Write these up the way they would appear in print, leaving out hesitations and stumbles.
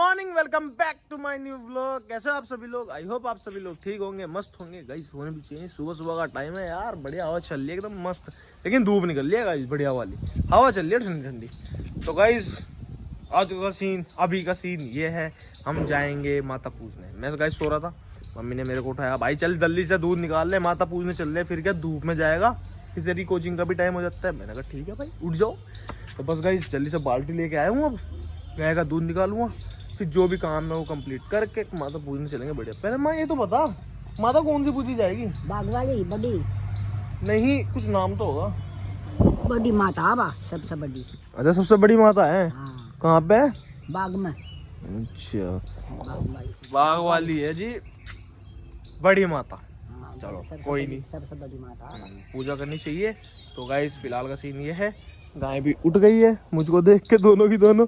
Morning, welcome back to my new vlog. कैसे आप सभी लोग? आई होप आप सभी लोग ठीक होंगे, मस्त होंगे। गाइस होने भी चाहिए, सुबह सुबह का टाइम है यार, बढ़िया हवा चल रही है एकदम मस्त। लेकिन धूप निकल रही है गाइस, बढ़िया वाली हवा चल रही है ठंडी ठंडी। तो गाइस आज का सीन, अभी का सीन ये है, हम जाएंगे माता पूजने। मैं गाइस सो रहा था, मम्मी ने मेरे को उठाया, भाई चल जल्दी से दूध निकाल ले, माता पूजने चल रहे। फिर क्या धूप में जाएगा, फिर तेरी कोचिंग का भी टाइम हो जाता है। मैंने कहा ठीक है भाई उठ जाओ। तो बस गाइस जल्दी से बाल्टी लेके आया हूँ, अब गाय का दूध निकालूंगा, फिर जो भी काम है वो कंप्लीट करके माता पूजने चलेंगे। बढ़िया। पहले माँ ये तो बता, माता कौन सी पूजी जाएगी? बाग वाली बड़ी नहीं, कुछ नाम तो होगा। बड़ी माता बा, सबसे बड़ी। अच्छा, सबसे बड़ी माता है? हाँ। कहाँ पे? बाग में। अच्छा, बाग वाली। बाग वाली है जी बड़ी माता। हाँ, चलो सबसे कोई बड़ी- नहीं, सबसे बड़ी माता। पूजा करनी चाहिए। तो गाइस फिलहाल का सीन ये है, गाय भी उठ गई है मुझको देख के, दोनों की दोनों।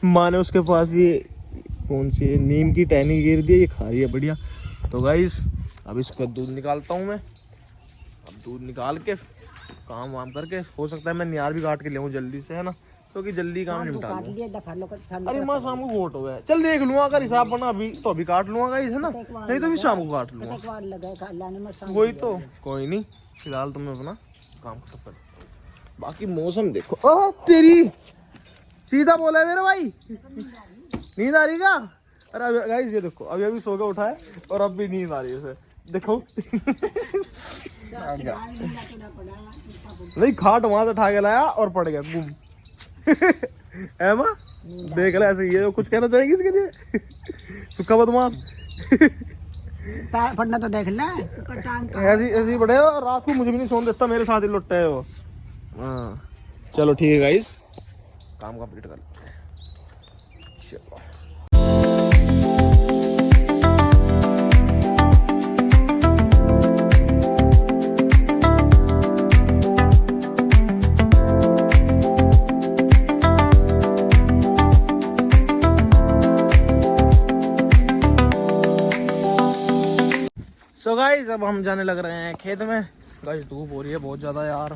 माँ ने उसके पास ये कौन सी है, नीम की टहनी गिर दी है, ये खा रही है बढ़िया। तो गाइस अब इसका दूध निकालता हूँ मैं। अब दूध निकाल के काम वाम करके, हो सकता है मैं नियार भी काट के ले आऊँ जल्दी से, है ना, क्योंकि जल्दी काम निपटा काट लूँ। लिए दफा लो कर। अरे माँ शाम को वोट हो गया, चल देख लूँगा, अगर हिसाब बना अभी तो अभी काट लूँगा गाइस, है ना, नहीं तो भी शाम को काट लूँगा। एक बार लगे लाने में शाम वही तो, कोई नहीं, फिलहाल तो मैं अपना काम खत्म कर देता हूँ। बाकी मौसम देखो, ओह तेरी, सीधा बोला है मेरे भाई, नींद आ रही क्या? अरे अभी गाइस ये देखो, अभी अभी सो के उठा है और अब भी नींद आ रही है उसे, देखो। नहीं, खाट वहां से उठा के लाया और पड़ गया गुम। है माँ, देख ले ऐसे, ये कुछ कहना चाहेगी इसके लिए? सुखा बदमाश। पढ़ना तो देख ले। ऐसी ऐसी बढ़े, रात को मुझे भी नहीं सोने देता, मेरे साथ ही लुटता है वो। हाँ चलो ठीक है गाइस, काम कंप्लीट कर लेते हैं। चलो सो गाइस अब हम जाने लग रहे हैं खेत में। गाइस धूप हो रही है बहुत ज़्यादा यार,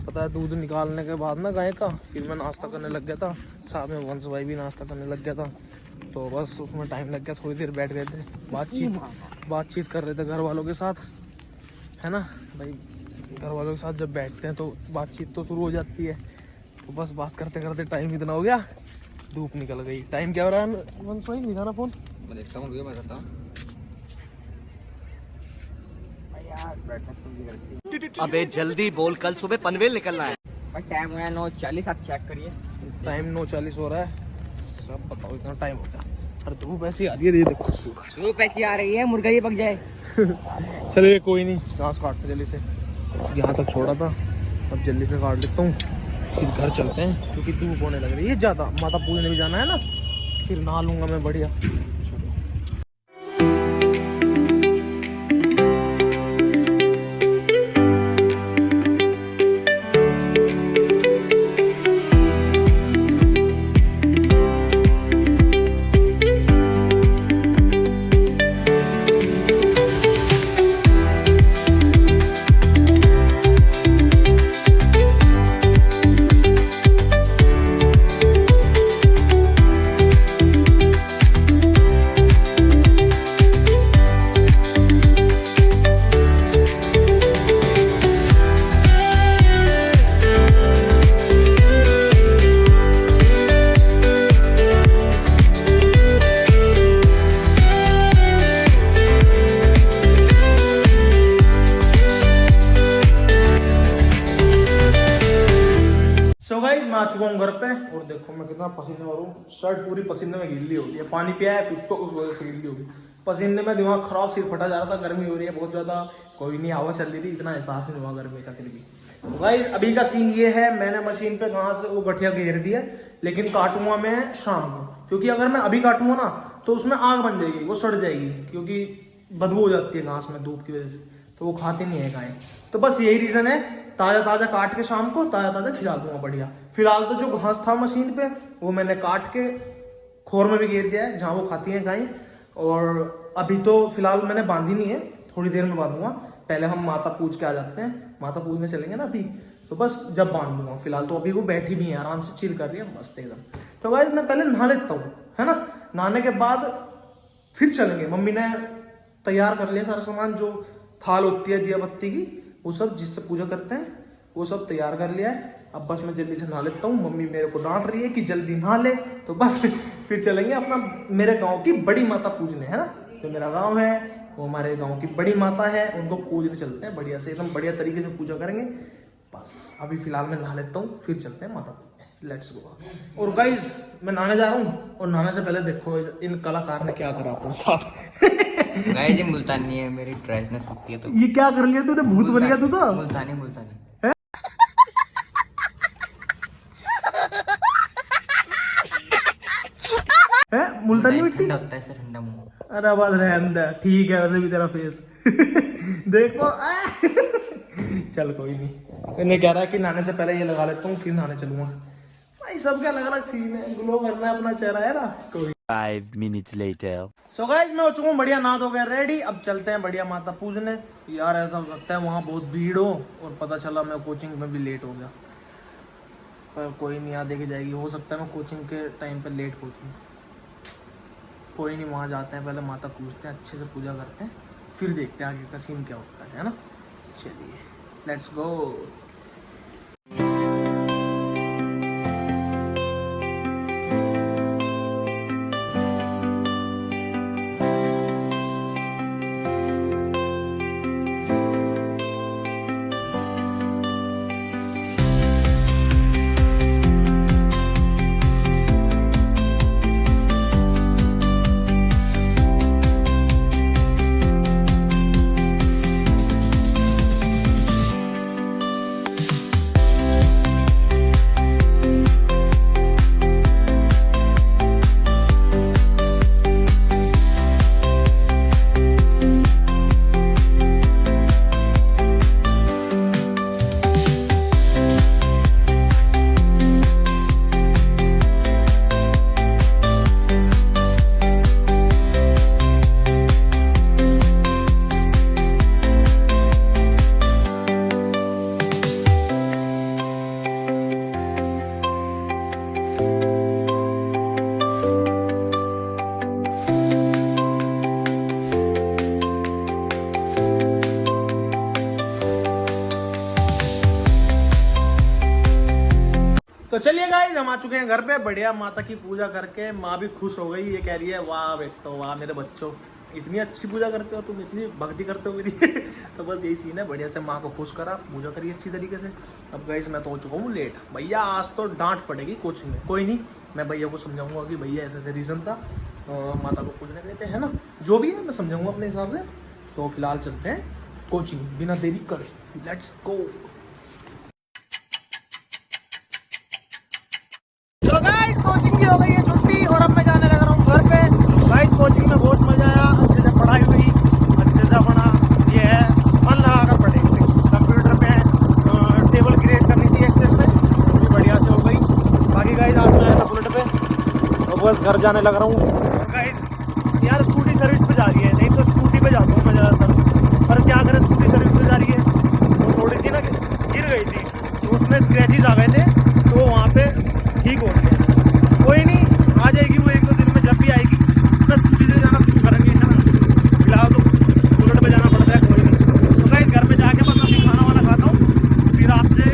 पता है। दूध निकालने के बाद ना गाय का, फिर मैं नाश्ता करने लग गया था, साथ में वंश भाई भी नाश्ता करने लग गया था। तो बस उसमें टाइम लग गया, थोड़ी देर बैठ गए थे, बातचीत कर रहे थे घर वालों के साथ, है ना भाई। घर वालों के साथ जब बैठते हैं तो बातचीत तो शुरू हो जाती है। तो बस बात करते करते टाइम इतना हो गया, धूप निकल गई। टाइम क्या हो रहा है वंश भाई? निकाला फ़ोन, मैं देखता हूँ। अबे जल्दी बोल, कल सुबह पनवेल निकलना है। टाइम हो रहा है 9:40, आप चेक करिए। टाइम 9:40 हो रहा है, सब बताओ इतना टाइम हो गया। अरे धूप ऐसी आ रही है, ये देखो सूरज, धूप ऐसी आ रही है, मुर्गा ही पक जाए। चलिए कोई नहीं, घास काटते जल्दी से, यहाँ तक छोड़ा था, अब जल्दी से काट लेता हूँ, फिर घर चलते हैं क्योंकि धूप होने लग रही है ज़्यादा। माता पूजने भी जाना है ना, फिर नहा लूँगा मैं बढ़िया। मैं आ चुका हूँ घर पे, और देखो मैं कितना पसीने में हूँ, शर्ट पूरी पसीने में गीली हो गई है, पानी पिया है कुछ तो उस वजह से गीली हो गई। पसीने में दिमाग खराब, सिर फटा जा रहा था, गर्मी हो रही है बहुत ज़्यादा। कोई नहीं, हवा चल रही थी, इतना एहसास नहीं हुआ गर्मी का फिर भी। तो भाई अभी का सीन ये है, मैंने मशीन पे कहाँ से वो गठिया घेर दिया, लेकिन काटूंगा मैं शाम को, क्योंकि अगर मैं अभी काटूंगा ना तो उसमें आग बन जाएगी, वो सड़ जाएगी, क्योंकि बदबू हो जाती है घास में धूप की वजह से, तो वो खाती नहीं है गाय। तो बस यही रीज़न है, ताज़ा ताज़ा काट के शाम को ताज़ा ताज़ा खिला दूंगा बढ़िया। फिलहाल तो जो घास था मशीन पे वो मैंने काट के खोर में भी घेर दिया है, जहाँ वो खाती हैं गाय। और अभी तो फिलहाल मैंने बांधी नहीं है, थोड़ी देर में बांधूंगा। पहले हम माता पूज के आ जाते हैं, माता पूजने चलेंगे ना अभी, तो बस जब बांध दूंगा। फिलहाल तो अभी वो बैठी भी है, आराम से चिल कर रही है मस्त एकदम। तो गाइस मैं पहले नहा लेता हूँ, है ना। नहाने के बाद फिर चलेंगे। मम्मी ने तैयार कर लिया सारा सामान, जो थाल होती है दिया बत्ती की, वो सब जिससे पूजा करते हैं वो सब तैयार कर लिया है। अब बस मैं जल्दी से नहा लेता हूँ। मम्मी मेरे को डांट रही है कि जल्दी नहा ले, तो बस फिर चलेंगे अपना मेरे गांव की बड़ी माता पूजने, है ना। जो मेरा गांव है वो हमारे गांव की बड़ी माता है, उनको पूजने चलते हैं बढ़िया से, एकदम बढ़िया तरीके से पूजा करेंगे। बस अभी फिलहाल मैं नहा लेता हूँ, फिर चलते हैं माता पूजने। Let's go. और गाइज मैं नहाने जा रहा हूँ, और नहाने से पहले देखो इन कलाकार ने क्या करा अपने साथ। गाइस ये मुल्तानी है, मेरी ड्रेसनेस होती है तो ये क्या कर लिया तूने, भूत बन गया तू तो। मुल्तानी मुल्तानी है मुल्तानी मिट्टी। ठंडा होता है सर, ठंडा मुंह। अरे बस रहने दे, ठीक है वैसे भी तेरा फेस देखो। चल कोई नहीं, इन्हें कह रहा है कि नहाने से पहले ये लगा लेता हूँ फिर नहाने चलूंगा। भाई सबके अलग अलग सीन है, ग्लो करना है अपना चेहरा, है ना। कोई 5 minutes later. सो गाइस मैं हो चुका हूँ बढ़िया, नहा धो गया रेडी। अब चलते हैं बढ़िया माता पूजने। यार ऐसा हो सकता है वहाँ बहुत भीड़ हो और पता चला मैं कोचिंग में भी लेट हो गया, पर कोई नहीं, यहाँ देखी जाएगी। हो सकता है मैं कोचिंग के टाइम पे लेट पहुँचूँ, कोई नहीं। वहाँ जाते हैं, पहले माता पूजते हैं, अच्छे से पूजा करते हैं, फिर देखते हैं आगे का सीन क्या होता है ना। चलिए लेट्स गो। तो चलिए गाइस हम आ चुके हैं घर पे, बढ़िया माता की पूजा करके। माँ भी खुश हो गई, ये कह रही है वाह बेटो वाह मेरे बच्चों, इतनी अच्छी पूजा करते हो तुम, इतनी भक्ति करते हो मेरी। तो बस यही सीन है, बढ़िया से माँ को खुश करा, पूजा करी अच्छी तरीके से। अब गाइस मैं तो हो चुका हूँ लेट। भैया आज तो डांट पड़ेगी कोचिंग में, कोई नहीं, मैं भैया को समझाऊंगा कि भैया ऐसे ऐसे रीज़न था, माता को पूजने गए थे, है ना। जो भी है मैं समझाऊंगा अपने हिसाब से। तो फिलहाल चलते हैं कोचिंग बिना देरी करे, लेट्स गो। तो गाइस कोचिंग की हो गई है छुट्टी और अब मैं जाने लग रहा हूँ घर पे। गाइस कोचिंग में बहुत मजा आया, अच्छे से पढ़ाई हुई, अच्छे से अपना ये है मन लगा कर पढ़ेंगे। कंप्यूटर पे टेबल क्रिएट करनी थी एक्सेल पे, वो भी बढ़िया से हो गई। बाकी गाइस आज मैं आया था बुलेट पे, और बस घर जाने लग रहा हूँ। गाइस यार स्कूटी सर्विस पे जा रही है, नहीं तो स्कूटी पे जाता हूँ मैं ज़्यादातर, पर क्या करें स्कूटी सर्विस पे जा रही है। तो थोड़ी सी ना गिर गई थी, तो उसमें स्क्रैचेज आ गए थे, तो वहाँ पे ठीक हो गया। कोई नहीं, आ जाएगी वो 1-2 दिन में, जब भी आएगी बस स्कूटी से जाना शुरू करेंगे, है ना। फिलहाल तो बुलेट पे जाना पड़ता है, कोई नहीं। तो गाइस घर पे जाके बस अभी खाना वाना खाता हूँ, फिर आपसे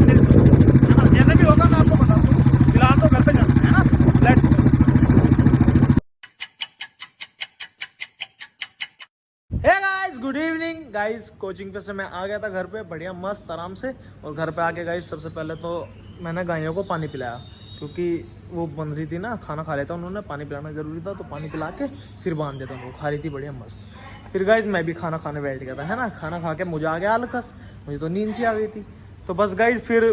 मिलता हूँ, है ना। जैसे भी होगा मैं आपको बताता हूँ, फिलहाल तो घर पे जाना है ना। Let's hey guys good evening. Guys coaching पे से मैं आ गया था घर पे बढ़िया मस्त आराम से, और घर पे आके गाइस सबसे पहले तो मैंने गायों को पानी पिलाया, क्योंकि वो बन रही थी ना, खाना खा लेता उन्होंने, पानी पिलाना ज़रूरी था, तो पानी पिला के फिर बांध देता हूँ। खा रही थी बढ़िया मस्त। फिर गाइस मैं भी खाना खाने बैठ गया था, है ना। खाना खा के मुझे आ गया आलकस, मुझे तो नींद सी आ गई थी। तो बस गाइस फिर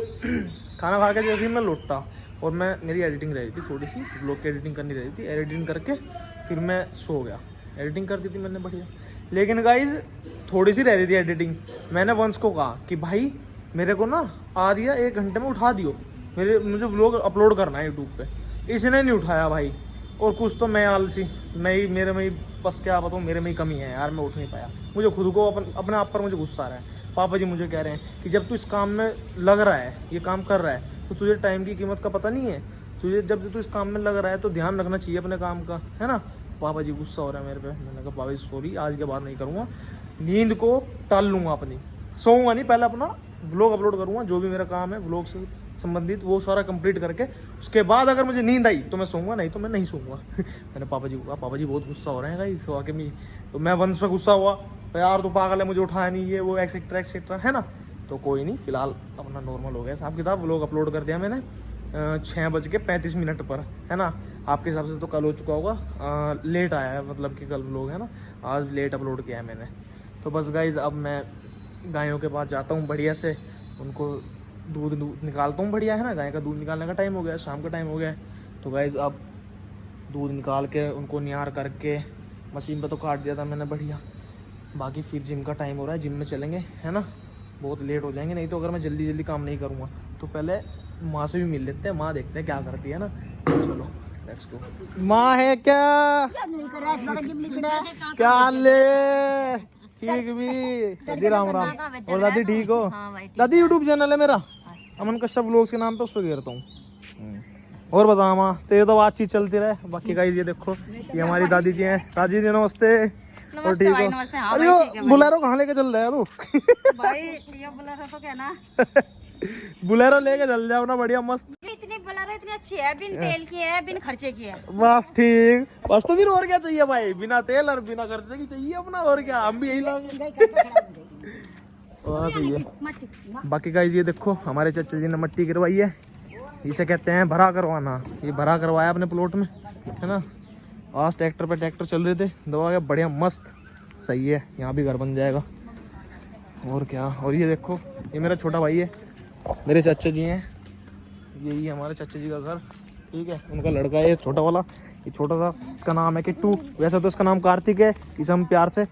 खाना खा के जैसे ही मैं लौटा, और मैं मेरी एडिटिंग रही थी थोड़ी सी, ब्लॉग की एडिटिंग करनी रही थी, एडिटिंग करके फिर मैं सो गया। एडिटिंग कर दी थी मैंने बढ़िया, लेकिन गाइस थोड़ी सी रह रही थी एडिटिंग। मैंने वंश को कहा कि भाई मेरे को ना आधी या 1 घंटे में उठा दियो, मुझे व्लॉग अपलोड करना है यूट्यूब पे। इसने नहीं उठाया भाई, और कुछ तो मैं आलसी, मेरे में ही बस क्या बताऊँ, मेरे में ही कमी है यार, मैं उठ नहीं पाया। मुझे खुद को अपने आप पर मुझे गुस्सा आ रहा है। पापा जी मुझे कह रहे हैं कि जब तू इस काम में लग रहा है, ये काम कर रहा है, तो तुझे टाइम की कीमत का पता नहीं है। तुझे जब तू इस काम में लग रहा है तो ध्यान रखना चाहिए अपने काम का, है ना। पापा जी गुस्सा हो रहा है मेरे पे। मैंने कहा पापा जी सॉरी, आज के बाद नहीं करूँगा, नींद को टाल लूँगा अपनी, सोऊंगा नहीं, पहले अपना व्लॉग अपलोड करूँगा, जो भी मेरा काम है व्लॉग से संबंधित वो सारा कंप्लीट करके उसके बाद अगर मुझे नींद आई तो मैं सोऊंगा, नहीं तो मैं नहीं सोऊंगा। मैंने पापा जी को कहा पापा जी बहुत गुस्सा हो रहे हैं गाइस वाकई में। तो मैं वंश पे गुस्सा हुआ, तो यार तो पागल है, मुझे उठाया नहीं, ये वो एक्सेट्रा एक्सेट्रा, है ना। तो कोई नहीं, फिलहाल अपना नॉर्मल हो गया हिसाब किताब। व्लॉग अपलोड कर दिया मैंने 6:35 पर, है ना। आपके हिसाब से तो कल हो चुका होगा, लेट आया है मतलब कि कल व्लॉग, है ना, आज लेट अपलोड किया है मैंने। तो बस गाइस अब मैं गायों के पास जाता हूँ, बढ़िया से उनको दूध निकालता हूँ बढ़िया, है ना। गाय का दूध निकालने का टाइम हो गया, शाम का टाइम हो गया है। तो गाइस अब दूध निकाल के उनको निहार करके मशीन पे तो काट दिया था मैंने बढ़िया। बाकी फिर जिम का टाइम हो रहा है, जिम में चलेंगे, है ना। बहुत लेट हो जाएंगे नहीं तो, अगर मैं जल्दी जल्दी काम नहीं करूँगा तो। पहले माँ से भी मिल लेते हैं, माँ देखते हैं क्या करती है ना। चलो लेट्स गो। माँ है क्या क्या ले ठीक भी दादी, राम राम। और दादी ठीक हो? दादी यूट्यूब चैनल है मेरा, अमन कश्यप व्लॉग्स के नाम पे, उस पर घेरता हूँ। और बता माँ, तेरे तो बातचीत चलती रहे। बाकी गाइस ये देखो, ये हमारी दादी जी हैं। दादी जी नमस्ते। और ठीक हो? अरे बुलेरो कहाँ लेके चल रहा है तू? भाई ये बोलेरो तो क्या ना, बुलेरो लेके चल जाओ ना बढ़िया मस्त। इतनी बोलेरो इतनी अच्छी है, बिन तेल की है, बिन खर्चे की है। बस ठीक, बस तो फिर और क्या चाहिए भाई, बिना तेल और बिना खर्चे की चाहिए अपना, और क्या, हम भी यही लाएंगे। सही है। बाकी गाइस ये देखो, हमारे चाचा जी ने मट्टी गिरवाई है, इसे कहते हैं भरा करवाना। ये भरा करवाया अपने प्लॉट में, है ना। आज ट्रैक्टर पे ट्रैक्टर चल रहे थे, दबा के बढ़िया मस्त, सही है। यहाँ भी घर बन जाएगा और क्या। और ये देखो, ये मेरा छोटा भाई है, मेरे चाचा जी हैं, यही है हमारे चाचा जी का घर, ठीक है। उनका लड़का है छोटा वाला, ये छोटा सा, इसका नाम है किट्टू। वैसे तो इसका नाम कार्तिक है, इसे हम प्यार से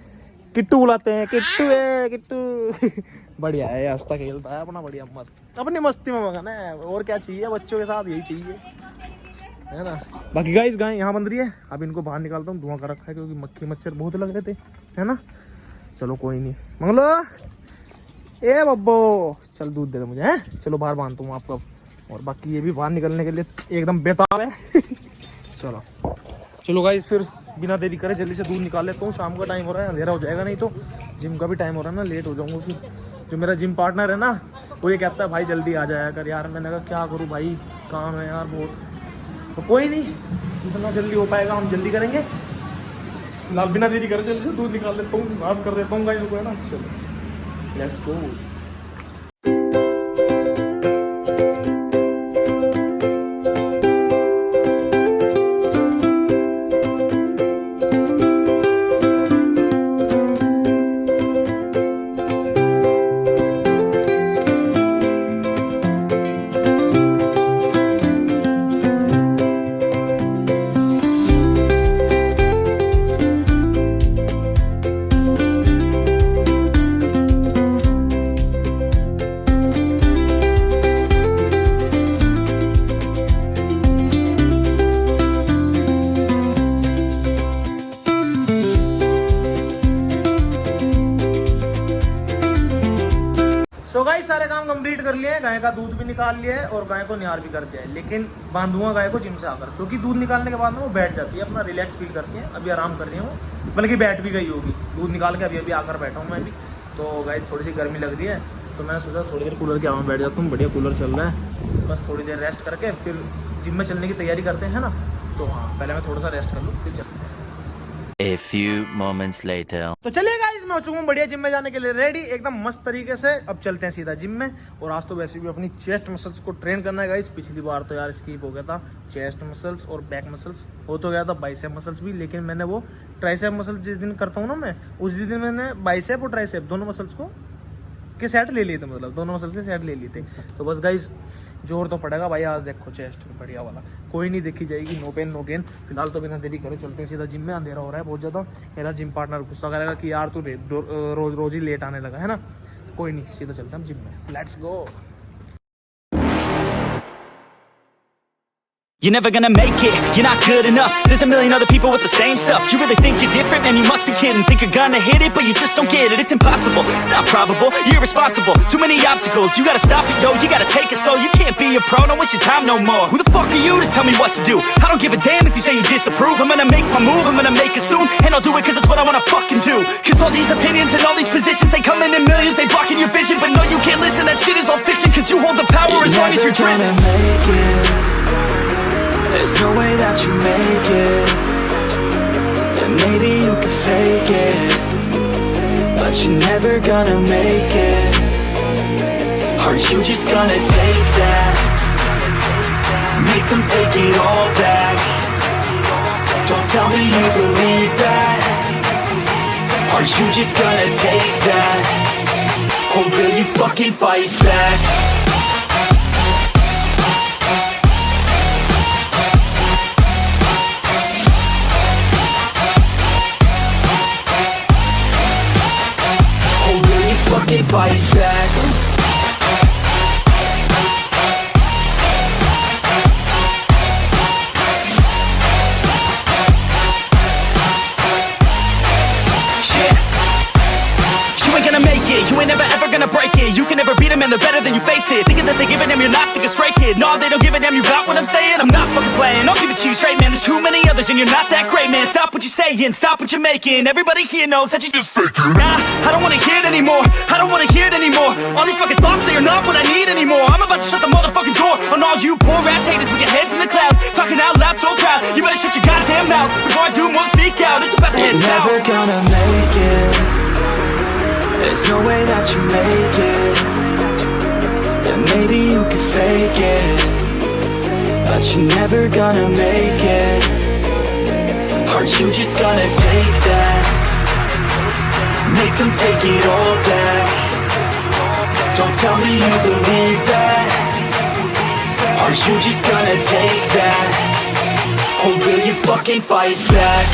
किट्टू बुलाते हैं। किट्टू है किट्टू। बढ़िया है, हंसता खेलता है अपना बढ़िया मस्त, अपनी मस्ती में मगन है। और क्या चाहिए बच्चों के साथ, यही चाहिए, है ना। बाकी गाइस गाय यहाँ बंध रही है, अब इनको बाहर निकालता हूँ, धुआं कर रखा है क्योंकि मक्खी मच्छर बहुत लग रहे थे, है ना। चलो कोई नहीं, मंगलो ए बब्बो, चल दूध दे दे मुझे, हैं। चलो बाहर बांधता हूँ आपको। और बाकी ये भी बाहर निकलने के लिए एकदम बेताब है। चलो चलो गाइस, फिर बिना देरी करे जल्दी से दूध निकाल लेता हूँ, शाम का टाइम हो रहा है, अंधेरा हो जाएगा नहीं तो। जिम का भी टाइम हो रहा है ना, लेट हो जाऊंगा फिर। जो मेरा जिम पार्टनर है ना, वो ये कहता है भाई जल्दी आ जाया कर यार। मैंने कहा क्या करूँ भाई, काम है यार बहुत। तो कोई नहीं, जितना जल्दी हो पाएगा हम जल्दी करेंगे। फिलहाल बिना देरी करे जल्दी से दूध निकाल लेता हूँ, नाश कर देता हूँ गाइस को, है ना। चलो लेट्स गो। तो गाइस सारे काम कंप्लीट कर लिए हैं, गाय का दूध भी निकाल लिया है और गाय को निहार भी कर दिया है। लेकिन बांधूंगा गाय को जिम से आकर, क्योंकि दूध निकालने के बाद में वो बैठ जाती है, अपना रिलैक्स फील करती है। अभी आराम कर रही हूँ, बल्कि बैठ भी गई होगी दूध निकाल के, अभी अभी आकर बैठा हूँ मैं भी। तो गाइस थोड़ी सी गर्मी लग रही है, तो मैंने सोचा थोड़ी देर कूलर के हवा में बैठ जाता हूँ, बढ़िया कूलर चल रहा है। बस थोड़ी देर रेस्ट करके फिर जिम में चलने की तैयारी करते हैं ना। तो हाँ, पहले मैं थोड़ा सा रेस्ट कर लूँ फिर चलते हैं। A few moments later. तो चलिए गाइस, मैं हो चुका हूँ बढ़िया जिम में जाने के लिए रेडी, एकदम मस्त तरीके से। अब चलते हैं सीधा जिम में। और आज तो वैसे भी अपनी चेस्ट मसल्स को ट्रेन करना है गाइस। पिछली बार तो यार स्किप हो गया था चेस्ट मसल्स और बैक मसल्स, हो तो गया था बाइसेप मसल्स भी, लेकिन मैंने वो ट्राइसेप मसल्स जिस दिन करता हूँ ना मैं, उस दिन मैंने बाइसेप और ट्राइसेप दोनों मसल्स को के सेट ले लिए थे, मतलब दोनों मसल्स के सेट ले लिए थे। तो बस गाइस जोर तो पड़ेगा भाई आज, देखो चेस्ट में बढ़िया वाला, कोई नहीं देखी जाएगी, नो पेन नो गेन। फिलहाल तो बिना देरी करे चलते हैं सीधा जिम में, अंधेरा हो रहा है बहुत ज़्यादा। मेरा जिम पार्टनर गुस्सा करेगा कि यार तू रोज ही लेट आने लगा, है ना। कोई नहीं, सीधा चलते हैं हम जिम में, let's go. You're never gonna make it, you're not good enough. There's a million other people with the same stuff. You really think you're different? Man, you must be kidding. Think you're gonna hit it, but you just don't get it. It's impossible, it's not probable, you're irresponsible. Too many obstacles, you gotta stop it, yo. You gotta take it slow, you can't be a pro. Don't waste your time no more. Who the fuck are you to tell me what to do? I don't give a damn if you say you disapprove. I'm gonna make my move, I'm gonna make it soon. And I'll do it cause it's what I wanna fucking do. Cause all these opinions and all these positions, they come in millions, they blocking your vision. But no, you can't listen, that shit is all fiction. Cause you hold the power as long as you're driven. There's no way that you make it. And maybe you can fake it, but you're never gonna make it. Are you just gonna take that? Make them take it all back. Don't tell me you believe that. Are you just gonna take that? Or will you fucking fight back? Fight back. You ain't never ever gonna break it. You can never beat them and they're better than you face it. Thinking that they give a damn, you're not thinking straight, kid. No, they don't give a damn, you got what I'm saying? I'm not fucking playing, I'll give it to you straight, man. There's too many others and you're not that great, man. Stop what you're saying, stop what you're making. Everybody here knows that you just faking. Nah, I don't wanna hear it anymore, I don't wanna hear it anymore. All these fucking thoughts, they are not what I need anymore. I'm about to shut the motherfucking door on all you poor ass haters with your heads in the clouds, talking out loud so proud. You better shut your goddamn mouth before I do more speak out. It's about to head south. You're never gonna make it. There's no way that you make it. And maybe you can fake it, but you're never gonna make it. Are you just gonna take that? Make them take it all back. Don't tell me you believe that. Are you just gonna take that? Or will you fucking fight back?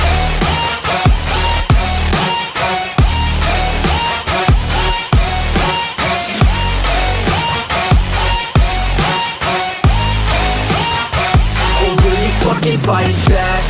Fight back.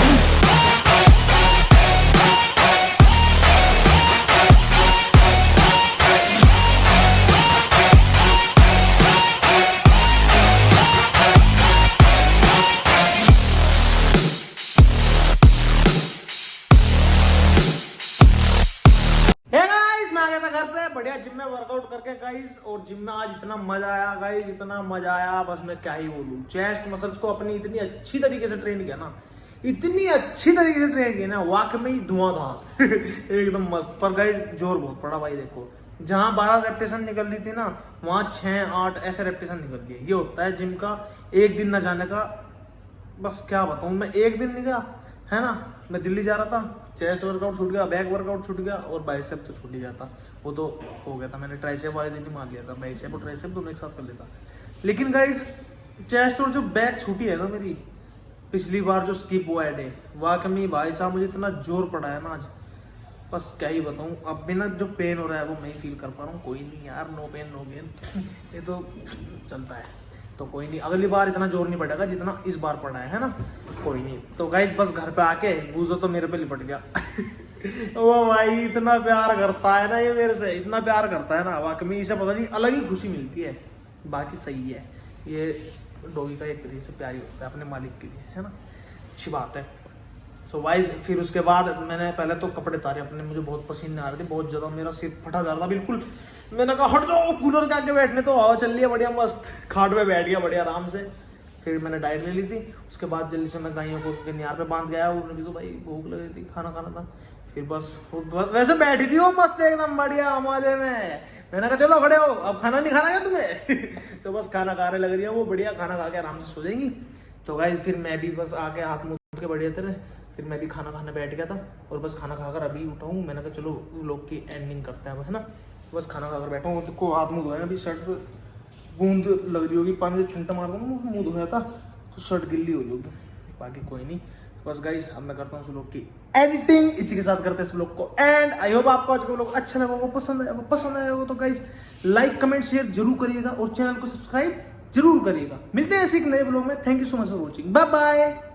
बढ़िया gym में workout करके guys, और gym में आज इतना मजा आया guys, इतना मजा आया बस मैं क्या ही बोलूं। चेस्ट मसल्स को अपनी इतनी अच्छी तरीके से ट्रेन किया ना, इतनी अच्छी तरीके से ट्रेन किया ना, वाकई में ही धुआंधार एकदम मस्त। पर गाइस जोर बहुत पड़ा भाई। देखो जहां 12 रेपिटेशन निकल रही थी ना, वहां 6-8 ऐसे रेपिटेशन निकल गए। ये होता है जिम का एक दिन ना जाने का। बस क्या बताऊं, मैं एक दिन नहीं गया है ना, मैं दिल्ली जा रहा था, चेस्ट वर्कआउट छूट गया, बैक वर्कआउट छूट गया और बाइसेप तो छूट ही जाता, वो तो हो गया था। मैंने ट्राइसेप वाले दिन ही मान लिया था, बाइसेप और ट्राइसेप दोनों एक साथ कर लेता। लेकिन गाइस चेस्ट और जो बैक छूटी है ना मेरी, पिछली बार जो स्किप हुआ है डे, वाकई भाई साहब मुझे इतना जोर पड़ा है ना आज, बस क्या ही बताऊँ। अब भी ना जो पेन हो रहा है वो मैं ही फील कर पा रहा हूँ। कोई नहीं यार, नो पेन नो गेन, ये तो चलता है। तो कोई नहीं, अगली बार इतना जोर नहीं पड़ेगा जितना इस बार पड़ा है ना, कोई नहीं। तो गाइस बस घर पे आके गूजो तो मेरे पे लिपट गया वो भाई इतना प्यार करता है ना ये मेरे से, इतना प्यार करता है ना, वाकई में इसे पता नहीं अलग ही खुशी मिलती है। बाकी सही है, ये डॉगी का एक तरीके से प्यार ही होता है अपने मालिक के लिए, है ना, अच्छी बात है। सो वाइज फिर उसके बाद मैंने पहले तो कपड़े उतारे अपने, मुझे बहुत पसीने आ रहे थे, बहुत ज़्यादा, मेरा सिर फटा जा रहा था बिल्कुल। मैंने कहा हट जाओ कूलर के आगे बैठने, तो हवा चल रही है बढ़िया मस्त, खाट पे बैठ गया बढ़िया आराम से। फिर मैंने डाइट ले ली थी, उसके बाद जल्दी से मैं गायों को उसके नियार पे बांध गया, उन्हें तो भाई भूख लगी थी, खाना खाना था। फिर बस वैसे बैठी थी वो मस्त एकदम बढ़िया मजे में। मैंने कहा चलो खड़े हो, अब खाना नहीं खाना क्या तुम्हें तो बस खाना खाने लग रही है वो, बढ़िया खाना खा के आराम से सो जाएंगी। तो गाइस फिर मैं भी बस आके हाथ मुँह धो के बढ़िया तरह फिर मैं भी खाना खाने बैठ गया था, और बस खाना खाकर अभी उठा हूँ। मैंने कहा चलो व्लॉग की एंडिंग करते हैं, है ना। बस खाना खाकर बैठा हूँ, तो हाथ मुँह धोया, अभी शर्ट बूंद लग रही होगी, पानी से छुंटा मार दूँ, मुँह धोया था तो शर्ट गिल्ली हो रही होगी। बाकी कोई नहीं, बस गाइस अब मैं करता हूँ इस व्लॉग की एडिटिंग, इसी के साथ करते हैं इस व्लॉग को एंड। आई होप आपको आज का व्लॉग अच्छा लगा होगा, पसंद आया होगा तो गाइस लाइक कमेंट शेयर जरूर करिएगा, और चैनल को सब्सक्राइब जरूर करिएगा। मिलते हैं ऐसे एक नए ब्लॉग में। Thank you so much for watching, bye bye.